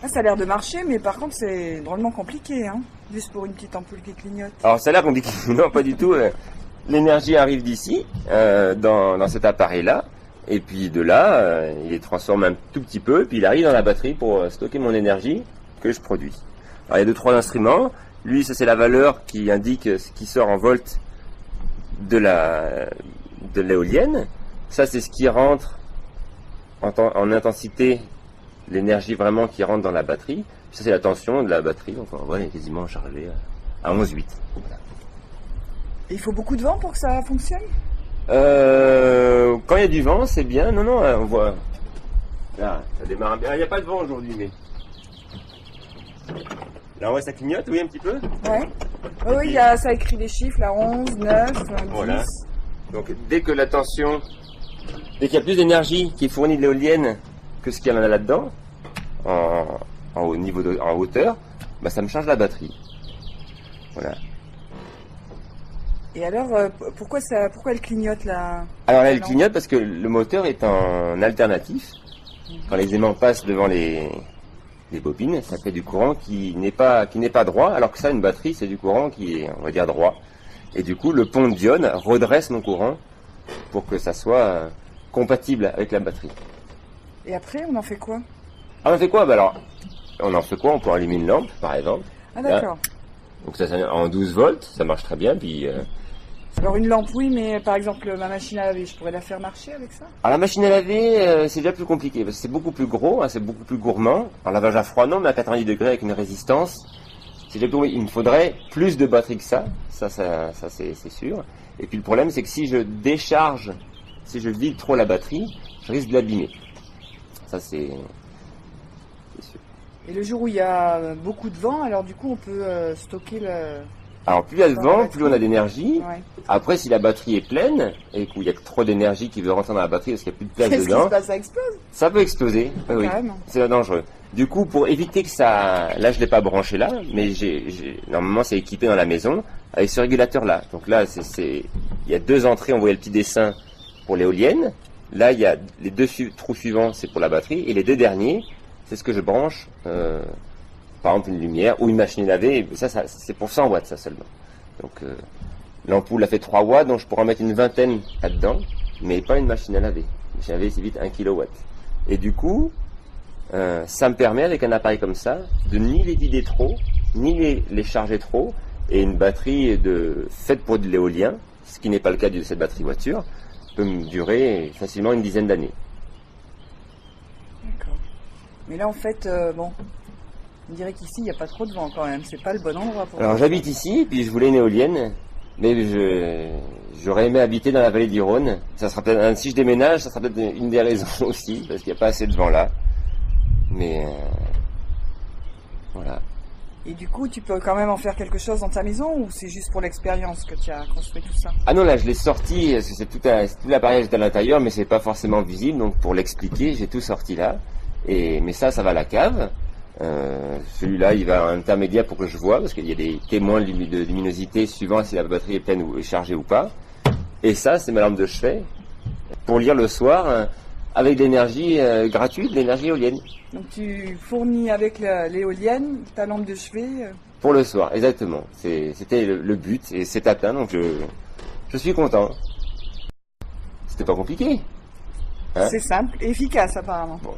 Ah, ça a l'air de marcher, mais par contre, c'est drôlement compliqué, hein, juste pour une petite ampoule qui clignote. Alors ça a l'air compliqué, non pas du tout. L'énergie arrive d'ici, dans cet appareil-là, et puis de là, il est transformé un tout petit peu, puis il arrive dans la batterie pour stocker mon énergie que je produis. Alors il y a 2-3 instruments. Lui, ça c'est la valeur qui indique ce qui sort en volts de l'éolienne. Ça c'est ce qui rentre en intensité, l'énergie vraiment qui rentre dans la batterie. Puis ça c'est la tension de la batterie, donc on voit elle est quasiment chargée à 11,8. Voilà. Et il faut beaucoup de vent pour que ça fonctionne? Quand il y a du vent, c'est bien. Non, non, on voit. Là, ça démarre bien. Il n'y a pas de vent aujourd'hui, mais. Là, on voit ça clignote, oui, un petit peu. Ouais. Oui, ça écrit des chiffres, là, 11, 9, 10. Voilà. Donc, dès qu'il y a plus d'énergie qui est fournie de l'éolienne que ce qu'il y en a là-dedans, en hauteur, bah, ça me change la batterie. Voilà. Et alors, pourquoi elle clignote là? Alors là, elle clignote parce que le moteur est en alternatif. Quand les aimants passent devant les bobines, ça fait du courant qui n'est pas droit, alors que ça, une batterie, c'est du courant qui est, on va dire, droit. Et du coup, le pont d'iode redresse mon courant pour que ça soit compatible avec la batterie. Et après, on en fait quoi? Ah, on fait quoi? Bah alors, on en fait quoi? On peut allumer une lampe, par exemple. Ah, d'accord. Donc ça en 12 volts, ça marche très bien, puis... Alors une lampe, oui, mais par exemple ma machine à laver, je pourrais la faire marcher avec ça? Alors la machine à laver, c'est déjà plus compliqué, parce que c'est beaucoup plus gros, hein, c'est beaucoup plus gourmand. En lavage à froid, non, mais à 90 degrés avec une résistance, c'est déjà plus compliqué. Il me faudrait plus de batterie que ça c'est sûr. Et puis le problème, c'est que si je vide trop la batterie, je risque de l'abîmer. Ça c'est sûr. Et le jour où il y a beaucoup de vent, alors du coup on peut stocker le... Alors plus il y a de vent, plus on a d'énergie. Ouais. Après, si la batterie est pleine et qu'il y a trop d'énergie qui veut rentrer dans la batterie parce qu'il n'y a plus de place Qu'est-ce qui dedans, se passe? Ça explose? ça peut exploser. Oui, Carrément. c'est dangereux. Du coup, pour éviter que ça, là je l'ai pas branché là, mais normalement c'est équipé dans la maison avec ce régulateur là. Donc là, il y a 2 entrées. On voyait le petit dessin pour l'éolienne. Là, il y a les 2 trous suivants, c'est pour la batterie, et les 2 derniers, c'est ce que je branche. Par exemple une lumière ou une machine à laver, ça c'est pour 100 watts ça seulement. Donc l'ampoule a fait 3 watts, donc je pourrais en mettre une vingtaine là-dedans, mais pas une machine à laver. Une machine à laver c'est vite 1 kW. Et du coup, ça me permet avec un appareil comme ça de ni les vider trop, ni les charger trop, et une batterie faite pour de l'éolien, ce qui n'est pas le cas de cette batterie voiture, peut me durer facilement une dizaine d'années. D'accord. Mais là en fait, bon... On dirait qu'ici, il n'y a pas trop de vent quand même. C'est pas le bon endroit pour... Alors j'habite ici, puis je voulais une éolienne, mais j'aurais aimé habiter dans la vallée du Rhône. Ça sera peut-être, si je déménage, ça sera peut-être une des raisons aussi, parce qu'il n'y a pas assez de vent là. Mais voilà. Et du coup, tu peux quand même en faire quelque chose dans ta maison, ou c'est juste pour l'expérience que tu as construit tout ça? Ah non, là je l'ai sorti, parce que c'est tout l'appareil à l'intérieur, mais c'est pas forcément visible, donc pour l'expliquer, j'ai tout sorti là. Mais ça va à la cave. Celui-là, il va à un intermédiaire pour que je vois, parce qu'il y a des témoins de luminosité suivant si la batterie est pleine ou est chargée ou pas. Et ça, c'est ma lampe de chevet pour lire le soir avec de l'énergie gratuite, de l'énergie éolienne. Donc tu fournis avec l'éolienne ta lampe de chevet Pour le soir, exactement. C'était le but et c'est atteint, donc je suis content. C'était pas compliqué. Hein? C'est simple et efficace apparemment. Bon.